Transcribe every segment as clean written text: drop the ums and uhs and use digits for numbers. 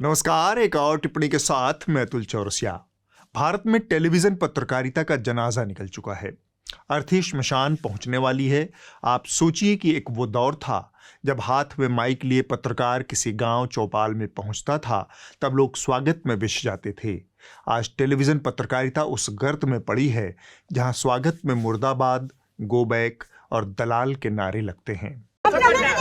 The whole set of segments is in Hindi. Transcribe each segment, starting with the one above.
नमस्कार। एक और टिप्पणी के साथ मैं अतुल चौरसिया। भारत में टेलीविजन पत्रकारिता का जनाजा निकल चुका है, अर्थी श्मशान पहुंचने वाली है। आप सोचिए कि एक वो दौर था जब हाथ में माइक लिए पत्रकार किसी गांव चौपाल में पहुंचता था, तब लोग स्वागत में विश जाते थे। आज टेलीविजन पत्रकारिता उस गर्त में पड़ी है जहां स्वागत में मुर्दाबाद, गो बैक और दलाल के नारे लगते हैं। मीडिया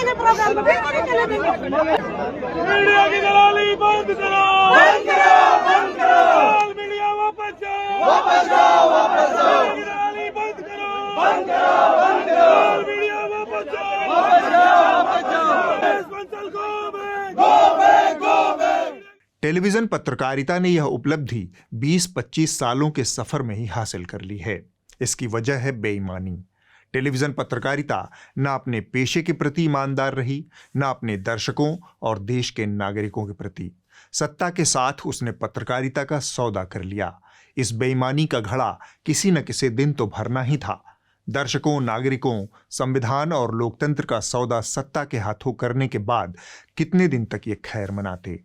की दलाली बंद करो, बंद करो, बंद करो। मीडिया वापस जाओ, वापस जाओ, वापस जाओ। दलाली बंद करो, बंद करो, बंद करो। मीडिया वापस जाओ, वापस जाओ, वापस जाओ। Go back, go back. Television पत्रकारिता ने यह उपलब्धि 20-25 सालों के सफर में ही हासिल कर ली है। इसकी वजह है बेईमानी। टेलीविजन पत्रकारिता न अपने पेशे के प्रति ईमानदार रही, न अपने दर्शकों और देश के नागरिकों के प्रति। सत्ता के साथ उसने पत्रकारिता का सौदा कर लिया। इस बेईमानी का घड़ा किसी न किसी दिन तो भरना ही था। दर्शकों, नागरिकों, संविधान और लोकतंत्र का सौदा सत्ता के हाथों करने के बाद कितने दिन तक ये खैर मनाते।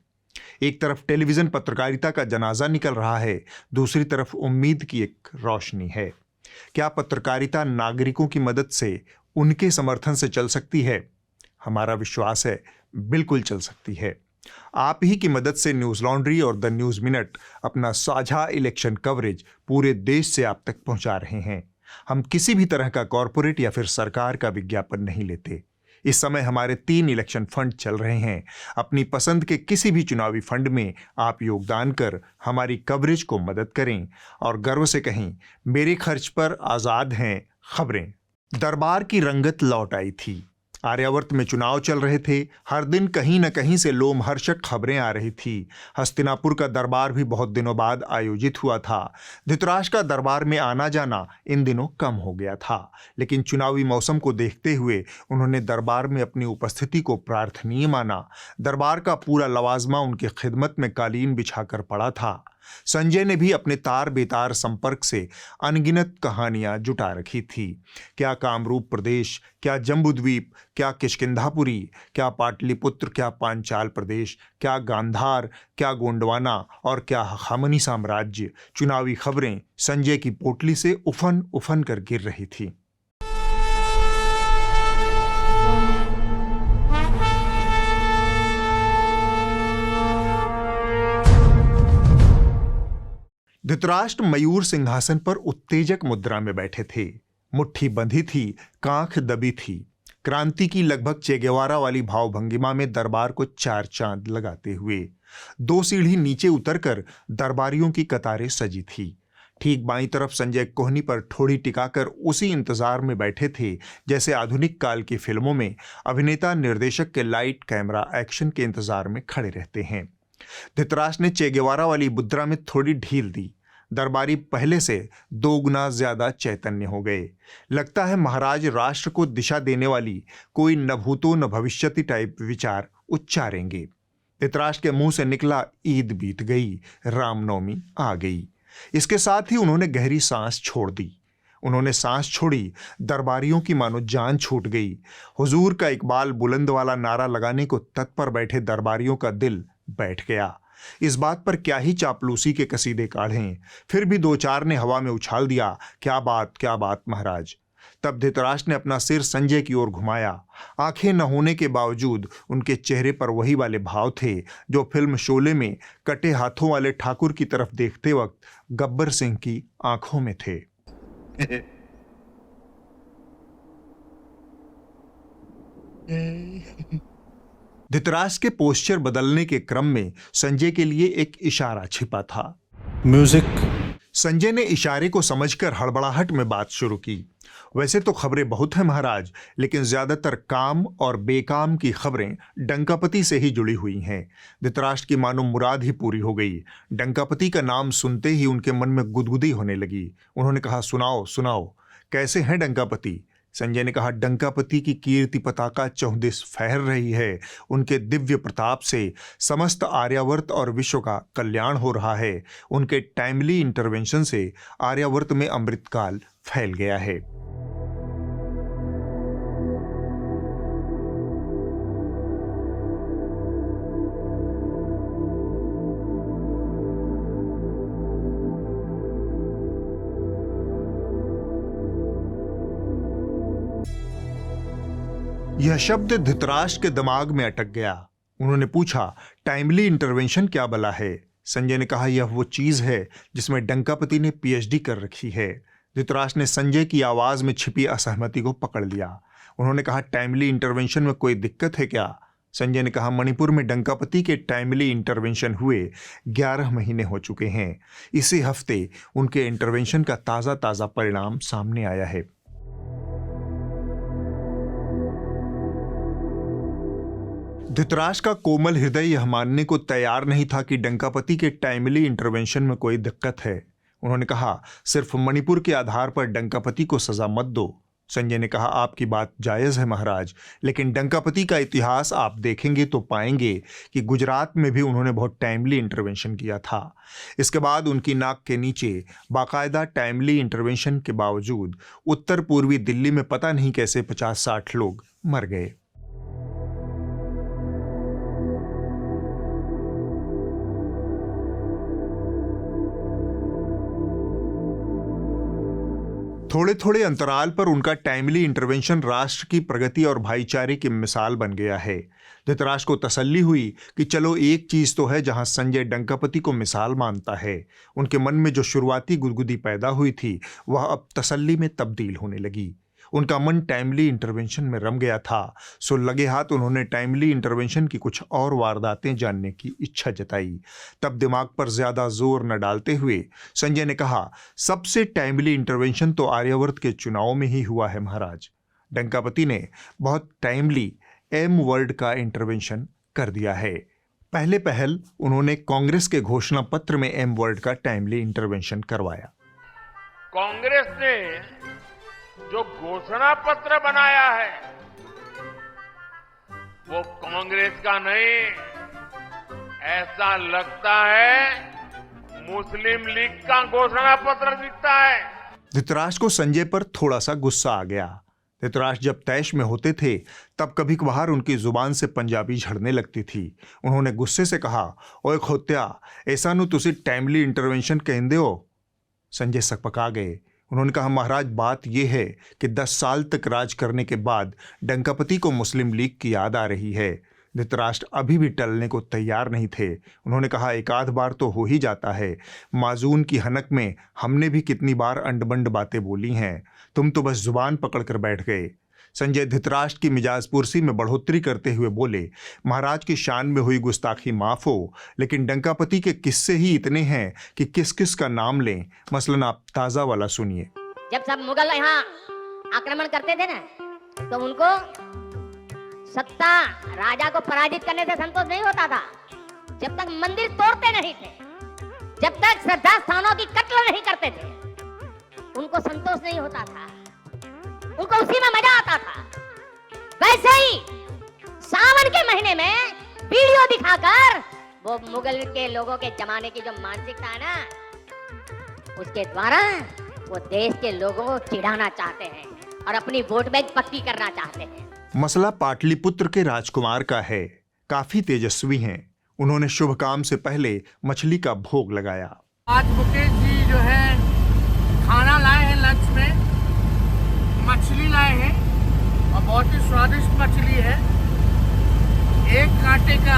एक तरफ टेलीविजन पत्रकारिता का जनाजा निकल रहा है, दूसरी तरफ उम्मीद की एक रोशनी है। क्या पत्रकारिता नागरिकों की मदद से, उनके समर्थन से चल सकती है? हमारा विश्वास है बिल्कुल चल सकती है। आप ही की मदद से न्यूज लॉन्ड्री और द न्यूज मिनट अपना साझा इलेक्शन कवरेज पूरे देश से आप तक पहुंचा रहे हैं। हम किसी भी तरह का कॉरपोरेट या फिर सरकार का विज्ञापन नहीं लेते। इस समय हमारे 3 इलेक्शन फंड चल रहे हैं। अपनी पसंद के किसी भी चुनावी फंड में आप योगदान कर हमारी कवरेज को मदद करें और गर्व से कहें, मेरे खर्च पर आज़ाद हैं खबरें। दरबार की रंगत लौट आई थी। आर्यावर्त में चुनाव चल रहे थे। हर दिन कहीं न कहीं से लोमहर्षक खबरें आ रही थी। हस्तिनापुर का दरबार भी बहुत दिनों बाद आयोजित हुआ था। धृतराष्ट्र का दरबार में आना जाना इन दिनों कम हो गया था, लेकिन चुनावी मौसम को देखते हुए उन्होंने दरबार में अपनी उपस्थिति को प्रार्थनीय माना। दरबार का पूरा लवाजमा उनकी खिदमत में कालीन बिछाकर पड़ा था। संजय ने भी अपने तार बेतार संपर्क से अनगिनत कहानियां जुटा रखी थी। क्या कामरूप प्रदेश, क्या जम्बूद्वीप, क्या किष्किंधापुरी, क्या पाटलिपुत्र, क्या पांचाल प्रदेश, क्या गांधार, क्या गोंडवाना और क्या खामनी साम्राज्य। चुनावी खबरें संजय की पोटली से उफन उफन कर गिर रही थी। धृतराष्ट्र मयूर सिंहासन पर उत्तेजक मुद्रा में बैठे थे। मुट्ठी बंधी थी, कांख दबी थी। क्रांति की लगभग चे गेवारा वाली भावभंगिमा में दरबार को 4 चांद लगाते हुए 2 सीढ़ी नीचे उतरकर दरबारियों की कतारें सजी थी। ठीक बाईं तरफ संजय कोहनी पर ठोड़ी टिकाकर उसी इंतजार में बैठे थे जैसे आधुनिक काल की फिल्मों में अभिनेता निर्देशक के लाइट, कैमरा, एक्शन के इंतजार में खड़े रहते हैं। धृतराष्ट्र ने चे गेवारा वाली मुद्रा में थोड़ी ढील दी। दरबारी पहले से 2 गुना ज्यादा चैतन्य हो गए। लगता है महाराज राष्ट्र को दिशा देने वाली कोई न भूतो न भविष्यति टाइप विचार उच्चारेंगे। धृतराष्ट्र के मुंह से निकला, ईद बीत गई, रामनवमी आ गई। इसके साथ ही उन्होंने गहरी सांस छोड़ दी। उन्होंने सांस छोड़ी, दरबारियों की मानो जान छूट गई। हुजूर का इकबाल बुलंद वाला नारा लगाने को तत्पर बैठे दरबारियों का दिल बैठ गया। इस बात पर क्या ही चापलूसी के कसीदे काढ़ें, फिर भी 2-4 ने हवा में उछाल दिया, क्या बात महाराज। तब धृतराष्ट्र ने अपना सिर संजय की ओर घुमाया। आंखें न होने के बावजूद उनके चेहरे पर वही वाले भाव थे जो फिल्म शोले में कटे हाथों वाले ठाकुर की तरफ देखते वक्त गब्बर सिंह की आंखों में थे। धृतराष्ट्र के पोस्चर बदलने के क्रम में संजय के लिए एक इशारा छिपा था। म्यूजिक। संजय ने इशारे को समझकर हड़बड़ाहट में बात शुरू की। वैसे तो खबरें बहुत हैं महाराज, लेकिन ज्यादातर काम और बेकाम की खबरें डंकापति से ही जुड़ी हुई हैं। धृतराष्ट्र की मानो मुराद ही पूरी हो गई। डंकापति का नाम सुनते ही उनके मन में गुदगुदी होने लगी। उन्होंने कहा, सुनाओ सुनाओ, कैसे हैं डंकापति? संजय ने कहा, डंकापति की कीर्ति पताका चौदिस फहर रही है। उनके दिव्य प्रताप से समस्त आर्यावर्त और विश्व का कल्याण हो रहा है। उनके टाइमली इंटरवेंशन से आर्यावर्त में अमृतकाल फैल गया है। यह शब्द धृतराष्ट्र के दिमाग में अटक गया। उन्होंने पूछा, टाइमली इंटरवेंशन क्या भला है? संजय ने कहा, यह वो चीज है जिसमें डंकापति ने पीएचडी कर रखी है। धृतराष्ट्र ने संजय की आवाज में छिपी असहमति को पकड़ लिया। उन्होंने कहा, टाइमली इंटरवेंशन में कोई दिक्कत है क्या? संजय ने कहा, मणिपुर में डंकापति के टाइमली इंटरवेंशन हुए 11 महीने हो चुके हैं। इसी हफ्ते उनके इंटरवेंशन का ताजा परिणाम सामने आया है। धृतराष्ट्र का कोमल हृदय यह मानने को तैयार नहीं था कि डंकापति के टाइमली इंटरवेंशन में कोई दिक्कत है। उन्होंने कहा, सिर्फ मणिपुर के आधार पर डंकापति को सजा मत दो। संजय ने कहा, आपकी बात जायज है महाराज, लेकिन डंकापति का इतिहास आप देखेंगे तो पाएंगे कि गुजरात में भी उन्होंने बहुत टाइमली इंटरवेंशन किया था। इसके बाद उनकी नाक के नीचे बाकायदा टाइमली इंटरवेंशन के बावजूद उत्तर पूर्वी दिल्ली में पता नहीं कैसे 50-60 लोग मर गए। थोड़े थोड़े अंतराल पर उनका टाइमली इंटरवेंशन राष्ट्र की प्रगति और भाईचारे की मिसाल बन गया है। धृतराष्ट्र को तसल्ली हुई कि चलो एक चीज तो है जहां संजय डंकापति को मिसाल मानता है। उनके मन में जो शुरुआती गुदगुदी पैदा हुई थी वह अब तसल्ली में तब्दील होने लगी। उनका मन टाइमली इंटरवेंशन में रम गया था, सो लगे हाथ उन्होंने टाइमली इंटरवेंशन की कुछ और वारदातें जानने की इच्छा जताई। तब दिमाग पर ज्यादा जोर न डालते हुए संजय ने कहा, सबसे टाइमली इंटरवेंशन तो आर्यावर्त के चुनाव में ही हुआ है महाराज। डंकापति ने बहुत टाइमली एम वर्ड का इंटरवेंशन कर दिया है। पहले पहल उन्होंने कांग्रेस के घोषणा पत्र में एम वर्ड का टाइमली इंटरवेंशन करवाया। कांग्रेस ने जो घोषणा पत्र बनाया है वो कांग्रेस का नहीं, ऐसा लगता है मुस्लिम लीग का घोषणा पत्र दिखता है। धृतराष्ट्र को संजय पर थोड़ा सा गुस्सा आ गया। धृतराष्ट्र जब तैश में होते थे तब कभी कभार उनकी जुबान से पंजाबी झड़ने लगती थी। उन्होंने गुस्से से कहा, ओए खोत्या, ऐसा नु तुसी टाइमली इंटरवेंशन कहंदे हो? संजय सकपका गए। उन्होंने कहा, महाराज बात यह है कि 10 साल तक राज करने के बाद डंकापति को मुस्लिम लीग की याद आ रही है। धृतराष्ट्र अभी भी टलने को तैयार नहीं थे। उन्होंने कहा, एक आध बार तो हो ही जाता है। माजून की हनक में हमने भी कितनी बार अंडबंड बातें बोली हैं, तुम तो बस जुबान पकड़कर बैठ गए। संजय धृतराष्ट्र की मिजाज पुरसी में बढ़ोतरी करते हुए बोले, महाराज की शान में हुई गुस्ताखी माफ हो, लेकिन डंकापति के किस्से ही इतने हैं कि किस किस का नाम लें। मसलन आप ताजा वाला सुनिए। जब सब मुगल यहाँ आक्रमण करते थे ना, तो उनको सत्ता राजा को पराजित करने से संतोष नहीं होता था। जब तक मंदिर तोड़ते नहीं थे, जब तक श्रद्धा स्थानों की कत्ल नहीं करते थे, उनको संतोष नहीं होता था, उनको उसी में मजा आता था। वैसे ही सावन के महीने में वीडियो दिखाकर वो मुगल के लोगों के जमाने की जो मानसिकता है ना, उसके द्वारा वो देश के लोगों को चिढ़ाना चाहते हैं और अपनी वोट बैंक पक्की करना चाहते हैं। मसला पाटलिपुत्र के राजकुमार का है। काफी तेजस्वी हैं। उन्होंने शुभ काम से पहले मछली का भोग लगाया। आज मुकेश जी जो है खाना लाए हैं, लंच में मछली लाए हैं और बहुत ही स्वादिष्ट मछली है। 1 कांटे का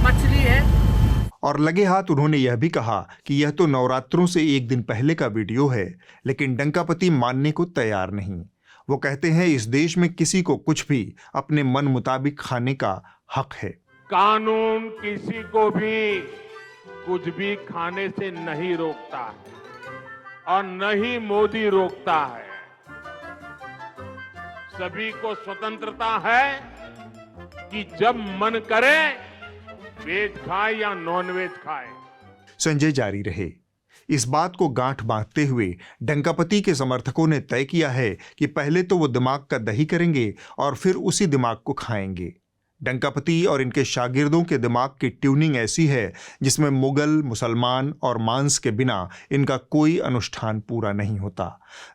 मछली है। और लगे हाथ उन्होंने यह भी कहा कि यह तो नवरात्रों से 1 दिन पहले का वीडियो है, लेकिन डंकापति मानने को तैयार नहीं। वो कहते हैं इस देश में किसी को कुछ भी अपने मन मुताबिक खाने का हक है। कानून किसी को भी कुछ भी खाने से नहीं रोकता और न ही मोदी रोकता है। सभी को स्वतंत्रता है कि जब मन करे वेज खाए या नॉन वेज खाए। संजय जारी रहे। इस बात को गांठ बांधते हुए डंकापति के समर्थकों ने तय किया है कि पहले तो वो दिमाग का दही करेंगे और फिर उसी दिमाग को खाएंगे। डंकापति और इनके शागिर्दों के दिमाग की ट्यूनिंग ऐसी है जिसमें मुगल, मुसलमान और मांस के बिना इनका कोई अनुष्ठान पूरा नहीं होता।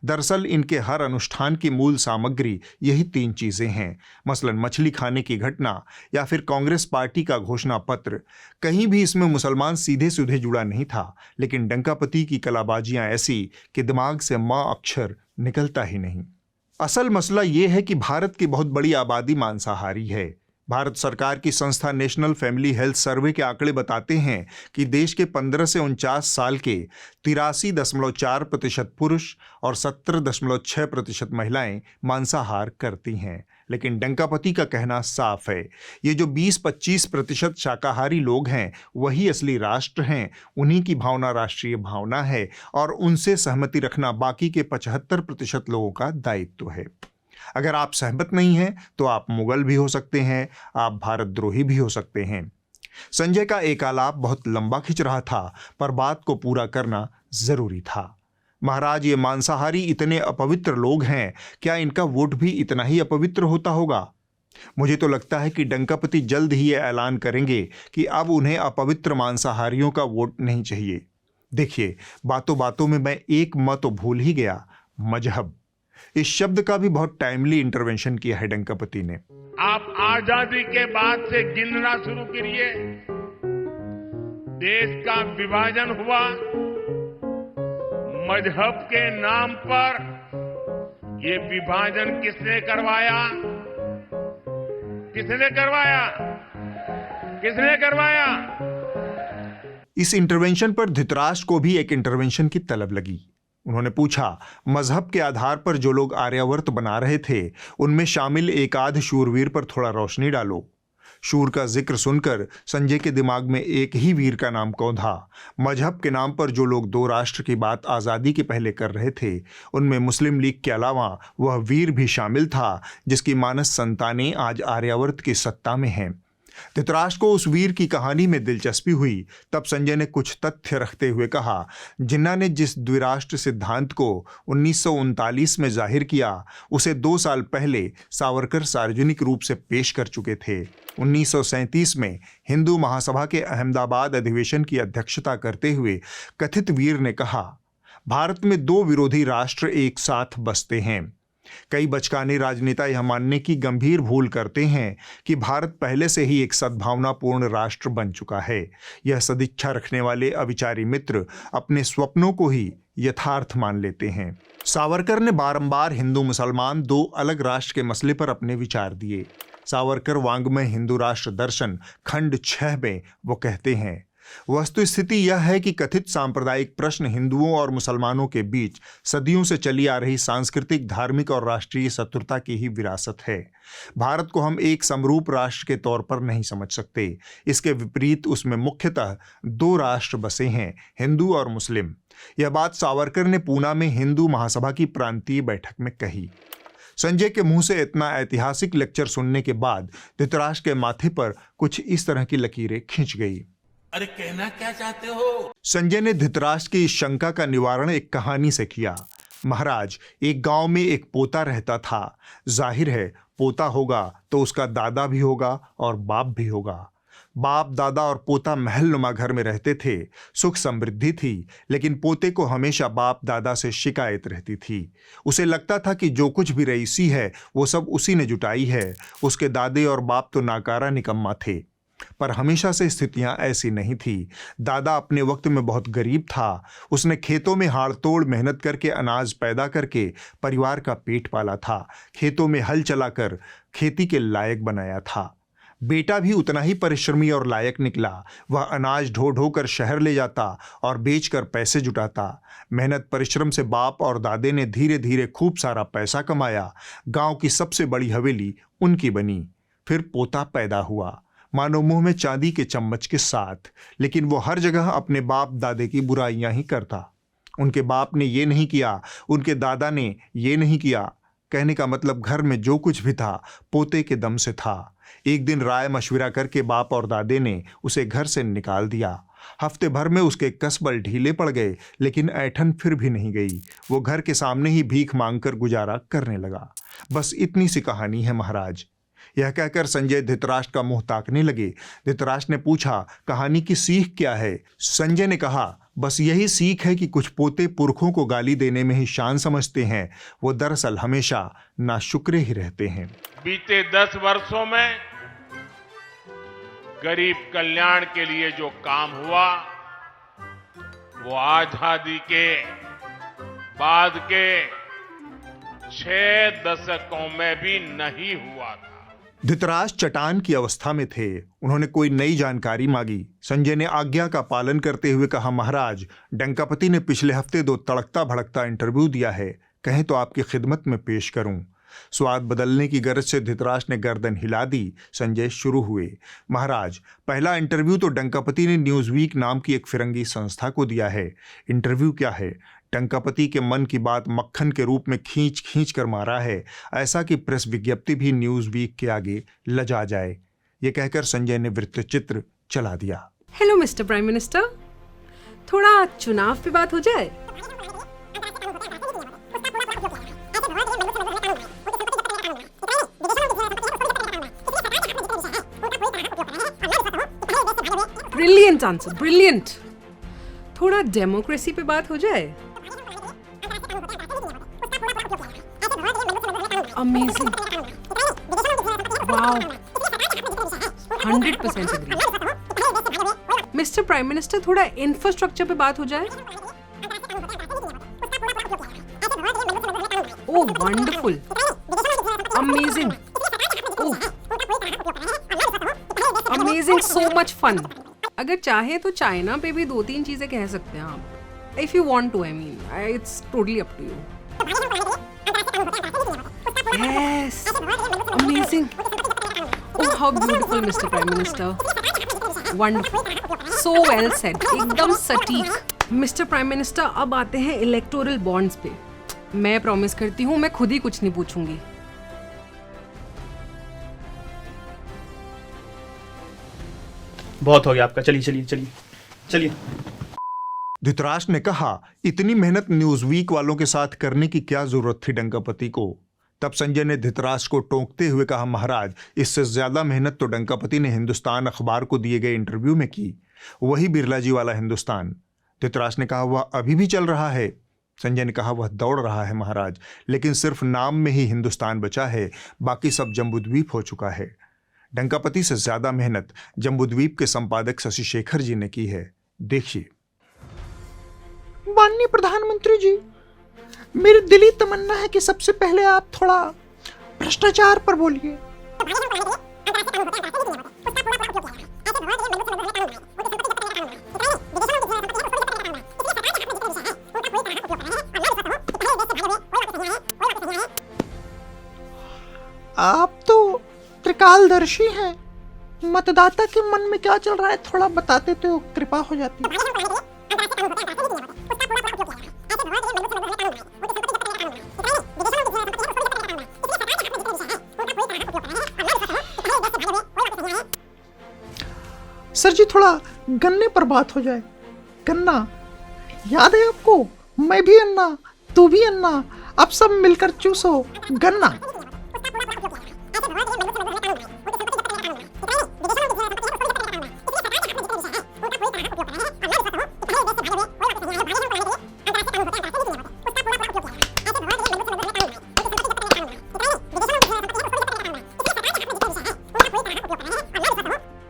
दरअसल इनके हर अनुष्ठान की मूल सामग्री यही 3 चीजें हैं, मसलन मछली खाने की घटना या फिर कांग्रेस पार्टी का घोषणा पत्र। कहीं भी इसमें मुसलमान सीधे सीधे जुड़ा नहीं था, लेकिन डंकापति की कलाबाजियां ऐसी कि दिमाग से मां अक्षर निकलता ही नहीं। असल मसला ये है कि भारत की बहुत बड़ी आबादी मांसाहारी है। भारत सरकार की संस्था नेशनल फैमिली हेल्थ सर्वे के आंकड़े बताते हैं कि देश के 15 से 49 साल के 83.4% पुरुष और 17.6% महिलाएं मांसाहार करती हैं। लेकिन डंकापति का कहना साफ है, ये जो 20-25% शाकाहारी लोग हैं वही असली राष्ट्र हैं। उन्हीं की भावना राष्ट्रीय भावना है और उनसे सहमति रखना बाकी के 75% लोगों का दायित्व है। अगर आप सहमत नहीं हैं तो आप मुगल भी हो सकते हैं, आप भारतद्रोही भी हो सकते हैं। संजय का एक आलाप बहुत लंबा खिंच रहा था, पर बात को पूरा करना जरूरी था। महाराज, ये मांसाहारी इतने अपवित्र लोग हैं, क्या इनका वोट भी इतना ही अपवित्र होता होगा? मुझे तो लगता है कि डंकापति जल्द ही ये ऐलान करेंगे कि अब उन्हें अपवित्र मांसाहारियों का वोट नहीं चाहिए। देखिए, बातों बातों में मैं एक मत तो भूल ही गया, मजहब। इस शब्द का भी बहुत टाइमली इंटरवेंशन किया है डंकापति ने। आप आजादी के बाद से गिनना शुरू करिए। देश का विभाजन हुआ, मजहब के नाम पर। ये विभाजन किसने करवाया? किसने करवाया? किसने करवाया? इस इंटरवेंशन पर धृतराष्ट्र को भी एक इंटरवेंशन की तलब लगी। उन्होंने पूछा, मजहब के आधार पर जो लोग आर्यावर्त बना रहे थे उनमें शामिल एक आध शूरवीर पर थोड़ा रोशनी डालो। शूर का जिक्र सुनकर संजय के दिमाग में एक ही वीर का नाम कौंधा। मजहब के नाम पर जो लोग दो राष्ट्र की बात आज़ादी के पहले कर रहे थे उनमें मुस्लिम लीग के अलावा वह वीर भी शामिल था जिसकी मानस संतानें आज आर्यावर्त की सत्ता में हैं। धृतराष्ट्र को उस वीर की कहानी में दिलचस्पी हुई। तब संजय ने कुछ तथ्य रखते हुए कहा, जिन्ना ने जिस द्विराष्ट्र सिद्धांत को 1939 में जाहिर किया उसे 2 साल पहले सावरकर सार्वजनिक रूप से पेश कर चुके थे। 1937 में हिंदू महासभा के अहमदाबाद अधिवेशन की अध्यक्षता करते हुए कथित वीर ने कहा, भारत में 2 विरोधी राष्ट्र एक साथ बसते हैं। कई बचकाने राजनेता यह मानने की गंभीर भूल करते हैं कि भारत पहले से ही एक सद्भावनापूर्ण राष्ट्र बन चुका है। यह सदिच्छा रखने वाले अविचारी मित्र अपने स्वप्नों को ही यथार्थ मान लेते हैं। सावरकर ने बारंबार हिंदू मुसलमान 2 अलग राष्ट्र के मसले पर अपने विचार दिए। सावरकर वांग्मय हिंदू राष्ट्र दर्शन खंड 6 में वो कहते हैं, वस्तुस्थिति यह है कि कथित सांप्रदायिक प्रश्न हिंदुओं और मुसलमानों के बीच सदियों से चली आ रही सांस्कृतिक, धार्मिक और राष्ट्रीय शत्रुता की ही विरासत है। भारत को हम एक समरूप राष्ट्र के तौर पर नहीं समझ सकते। इसके विपरीत उसमें मुख्यतः 2 राष्ट्र बसे हैं, हिंदू और मुस्लिम। यह बात सावरकर ने पूना में हिंदू महासभा की प्रांतीय बैठक में कही। संजय के मुंह से इतना ऐतिहासिक लेक्चर सुनने के बाद धृतराष्ट्र के माथे पर कुछ इस तरह की लकीरें खिंच गई। अरे कहना क्या चाहते हो? संजय ने धृतराष्ट्र की इस शंका का निवारण एक कहानी से किया। महाराज, एक गांव में एक पोता रहता था। जाहिर है पोता होगा तो उसका दादा भी होगा और बाप भी होगा। बाप, दादा और पोता महलनुमा घर में रहते थे। सुख समृद्धि थी, लेकिन पोते को हमेशा बाप दादा से शिकायत रहती थी। उसे लगता था कि जो कुछ भी रईसी है वो सब उसी ने जुटाई है। उसके दादे और बाप तो नाकारा निकम्मा थे। पर हमेशा से स्थितियां ऐसी नहीं थी। दादा अपने वक्त में बहुत गरीब था। उसने खेतों में हाड़-तोड़ मेहनत करके अनाज पैदा करके परिवार का पेट पाला था। खेतों में हल चलाकर खेती के लायक बनाया था। बेटा भी उतना ही परिश्रमी और लायक निकला। वह अनाज ढो ढो कर शहर ले जाता और बेचकर पैसे जुटाता। मेहनत परिश्रम से बाप और दादे ने धीरे धीरे खूब सारा पैसा कमाया। गांव की सबसे बड़ी हवेली उनकी बनी। फिर पोता पैदा हुआ, मानो मुंह में चांदी के चम्मच के साथ, लेकिन वो हर जगह अपने बाप दादे की बुराइयां ही करता। उनके बाप ने ये नहीं किया, उनके दादा ने ये नहीं किया। कहने का मतलब घर में जो कुछ भी था पोते के दम से था। एक दिन राय मशविरा करके बाप और दादे ने उसे घर से निकाल दिया। हफ्ते भर में उसके कसबल ढीले पड़ गए, लेकिन ऐठन फिर भी नहीं गई। वो घर के सामने ही भीख मांगकर गुजारा करने लगा। बस इतनी सी कहानी है महाराज। यह कहकर संजय धृतराष्ट्र का मुंह ताकने लगे। धृतराष्ट्र ने पूछा, कहानी की सीख क्या है? संजय ने कहा, बस यही सीख है कि कुछ पोते पुरखों को गाली देने में ही शान समझते हैं। वो दरअसल हमेशा नाशुक्रे ही रहते हैं। बीते 10 वर्षों में गरीब कल्याण के लिए जो काम हुआ वो आजादी के बाद के 6 दशकों में भी नहीं हुआ था। धृतराष्ट्र चट्टान की अवस्था में थे। उन्होंने कोई नई जानकारी मांगी। संजय ने आज्ञा का पालन करते हुए कहा, महाराज, डंकापति ने पिछले हफ्ते 2 तड़कता भड़कता इंटरव्यू दिया है, कहें तो आपकी खिदमत में पेश करूं। स्वाद बदलने की गरज से धृतराष्ट्र ने गर्दन हिला दी। संजय शुरू हुए। महाराज, पहला इंटरव्यू तो डंकापति ने न्यूज वीक नाम की एक फिरंगी संस्था को दिया है। इंटरव्यू क्या है, डंकापति के मन की बात मक्खन के रूप में खींच खींच कर मारा है, ऐसा कि प्रेस विज्ञप्ति भी न्यूज वीक के आगे लजा जाए। ये कहकर संजय ने वृत्तचित्र चला दिया। हेलो मिस्टर प्राइम मिनिस्टर, थोड़ा चुनाव पे बात हो जाए। Brilliant answer, brilliant. थोड़ा डेमोक्रेसी पे बात हो जाए। Amazing, wow, 100% agree. Mister prime minister, थोड़ा इंफ्रास्ट्रक्चर पे बात हो जाए। Oh wonderful, amazing, oh amazing, so much fun. अगर चाहे तो चाइना पे भी 2-3 चीजें कह सकते हैं आप, if you want to. I mean, it's totally up to you. Yes, amazing, oh how beautiful mister prime minister, wonderful, so well said, एकदम सटीक। मिस्टर प्राइम मिनिस्टर, अब आते हैं इलेक्टोरल बॉन्ड्स पे। मैं प्रॉमिस करती हूँ मैं खुद ही कुछ नहीं पूछूंगी। बहुत हो गया आपका, चलिए चलिए चलिए चलिए। धृतराष्ट्र ने कहा, इतनी मेहनत न्यूज वीक वालों के साथ करने की क्या जरूरत थी डंकापति को। तब संजय ने धृतराष्ट्र को टोकते हुए कहा, महाराज, इससे ज्यादा मेहनत तो डंकापति ने हिंदुस्तान अखबार को दिए गए इंटरव्यू में की, वही बिरला जी वाला हिंदुस्तान। धृतराष्ट्र ने कहा, वह अभी भी चल रहा है। संजय ने कहा, वह दौड़ रहा है महाराज, लेकिन सिर्फ नाम में ही हिंदुस्तान बचा है, बाकी सब जम्बूद्वीप हो चुका है। डंकापति से ज्यादा मेहनत जम्बूद्वीप के संपादक शशि शेखर जी ने की है। देखिए। माननीय प्रधानमंत्री जी, मेरी दिली तमन्ना है कि सबसे पहले आप थोड़ा भ्रष्टाचार पर बोलिए। आप तो त्रिकालदर्शी हैं, मतदाता के मन में क्या चल रहा है थोड़ा बताते तो कृपा हो जाती। सर जी, थोड़ा गन्ने पर बात हो जाए। गन्ना याद है आपको? मैं भी अन्ना, तू भी अन्ना, अब सब मिलकर चूसो गन्ना।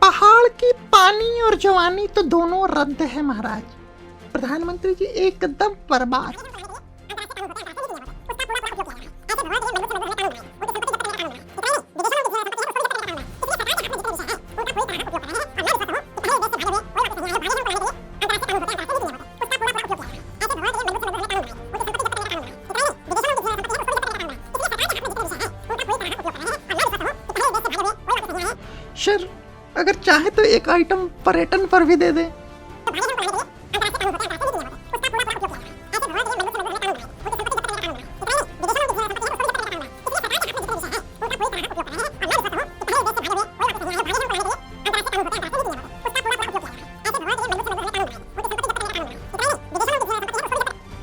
पहाड़ की पानी और जवानी तो दोनों रद्द है महाराज। प्रधानमंत्री जी एकदम बर्बाद। सर, अगर चाहे तो एक आइटम पर्यटन पर भी दे दे।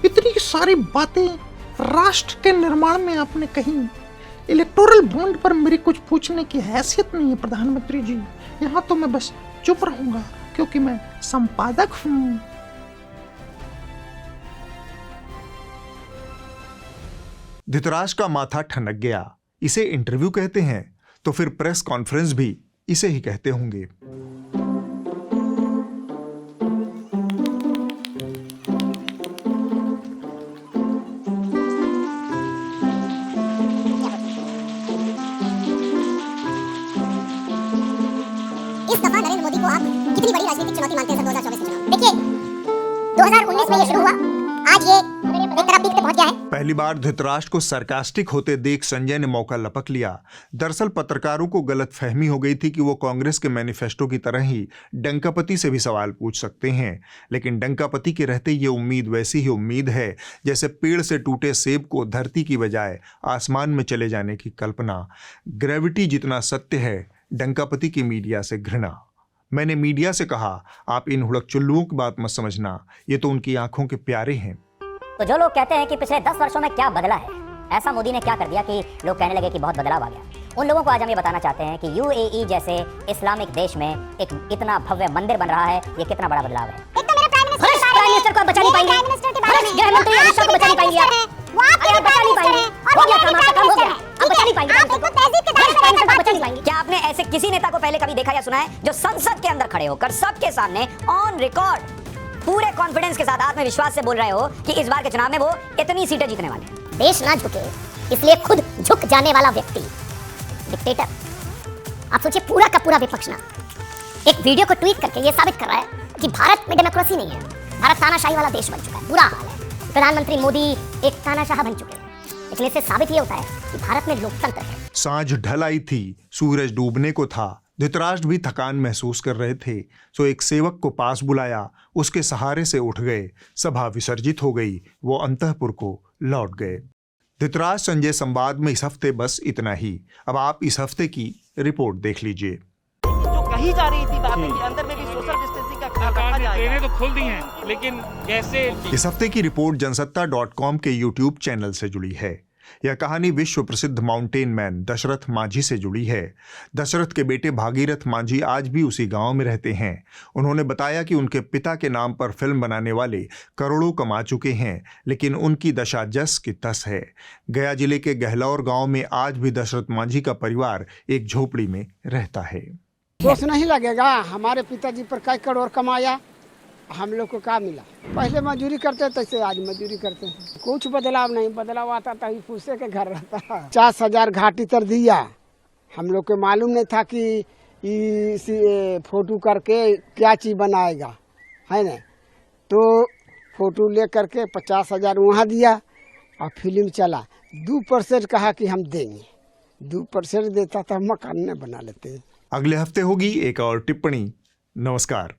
इतनी सारी बातें राष्ट्र के निर्माण में आपने कही, इलेक्टोरल बॉन्ड पर मेरी कुछ पूछने की हैसियत नहीं है प्रधानमंत्री जी। यहाँ तो मैं बस चुप रहूंगा क्योंकि मैं संपादक हूँ। धृतराष्ट्र का माथा ठनक गया। इसे इंटरव्यू कहते हैं तो फिर प्रेस कॉन्फ्रेंस भी इसे ही कहते होंगे। कितनी बड़ी राजनीतिक चुनौती मानते हैं सर 2024 चुनाव? देखिए 2019 में ये शुरू हुआ, आज ये एक तरफ पीक पे पहुंच गया है। पहली बार धृतराष्ट्र को सरकास्टिक होते देख संजय ने मौका लपक लिया। दरअसल पत्रकारों को गलतफहमी हो गई थी कि वो कांग्रेस के मैनिफेस्टो की तरह ही डंकापति से भी सवाल पूछ सकते हैं, लेकिन डंकापति के रहते ये उम्मीद वैसी ही उम्मीद है जैसे पेड़ से टूटे सेब को धरती की बजाय आसमान में चले जाने की कल्पना। ग्रेविटी जितना सत्य है, डंकापति की मीडिया से घृणा। मैंने मीडिया से कहा, आप इन हुड़क-चुल्लुओं की बात मत समझना, ये तो उनकी आंखों के प्यारे हैं। तो जो लोग कहते हैं कि पिछले 10 वर्षों में क्या बदला है, ऐसा मोदी ने क्या कर दिया कि लोग कहने लगे कि बहुत बदलाव आ गया, उन लोगों को आज हम ये बताना चाहते हैं कि यूएई जैसे इस्लामिक देश में एक इतना भव्य मंदिर बन रहा है, ये कितना बड़ा बदलाव है। एक तो मेरा प्राइम मिनिस्टर को आप बचा नहीं पाएंगे, प्राइम मिनिस्टर के बारे में गृह मंत्री अमित शाह को बचा नहीं पाएंगे आप, आप बचा नहीं पाएंगे, हो गया काम, आपका काम हो गया, आप बचा नहीं पाएंगे, आप देखो तहजीब के दायरे में रहकर बचा नहीं पाएंगे। क्या आपने ऐसे किसी नेता को पहले कभी देखा या सुना है जो संसद के अंदर खड़े होकर सबके सामने ऑन रिकॉर्ड पूरे कॉन्फिडेंस के साथ आत्मविश्वास से बोल रहे हो कि इस बार के चुनाव में वो इतनी सीटें जीतने वाले हैं? देश ना झुके इसलिए खुद झुक जाने वाला व्यक्ति डिक्टेटर। आप सोचिए पूरा का पूरा विपक्ष ना एक वीडियो को ट्वीट करके ये साबित कर रहा है कि भारत में डेमोक्रेसी नहीं है, भारत तानाशाही वाला देश बन चुका है, बुरा हाल है, प्रधानमंत्री मोदी एक तानाशाह बन चुके हैं। इसलिए इससे साबित ये होता है कि भारत में लोकतंत्र है। सांझ ढल आई थी, सूरज डूबने को था, धृतराष्ट्र भी थकान महसूस कर रहे थे, तो एक सेवक को पास बुलाया, उसके सहारे से उठ गए, सभा विसर्जित हो गई, वो अंतःपुर को लौट गए। धृतराष्ट्र संजय संवाद में इस हफ्ते बस इतना ही। अब आप इस हफ्ते की रिपोर्ट देख लीजिए। जो कही जा रही थी बातें कि अंदर में भी सोशल डिस्टेंसिंग का ख्याल रखा जाएगा। ट्रेनें तो खुल दी हैं, लेकिन कैसे? इस हफ्ते की रिपोर्ट जनसत्ता.com के YouTube चैनल से जुड़ी है। यह कहानी विश्व प्रसिद्ध माउंटेन मैन दशरथ मांझी से जुड़ी है। दशरथ के बेटे भागीरथ मांझी आज भी उसी गांव में रहते हैं। उन्होंने बताया कि उनके पिता के नाम पर फिल्म बनाने वाले करोड़ों कमा चुके हैं, लेकिन उनकी दशा जस की तस है। गया जिले के गहलौर गांव में आज भी दशरथ मांझी का परिवार एक झोपड़ी में रहता है। दोष नहीं लगेगा, हमारे पिताजी पर कई करोड़ कमाया, हम लोग को क्या मिला? पहले मजदूरी करते तैसे आज मजदूरी करते हैं, कुछ बदलाव नहीं। बदलाव आता था ही फूसे के घर रहता। 50,000 घाटी तर दिया, हम लोग को मालूम नहीं था कि इसी फोटो करके क्या चीज बनाएगा, है ना? तो फोटो ले करके 50,000 वहाँ दिया और फिल्म चला। 2% कहा कि हम देंगे, 2% देता तो हम मकान न बना लेते। अगले हफ्ते होगी एक और टिप्पणी। नमस्कार।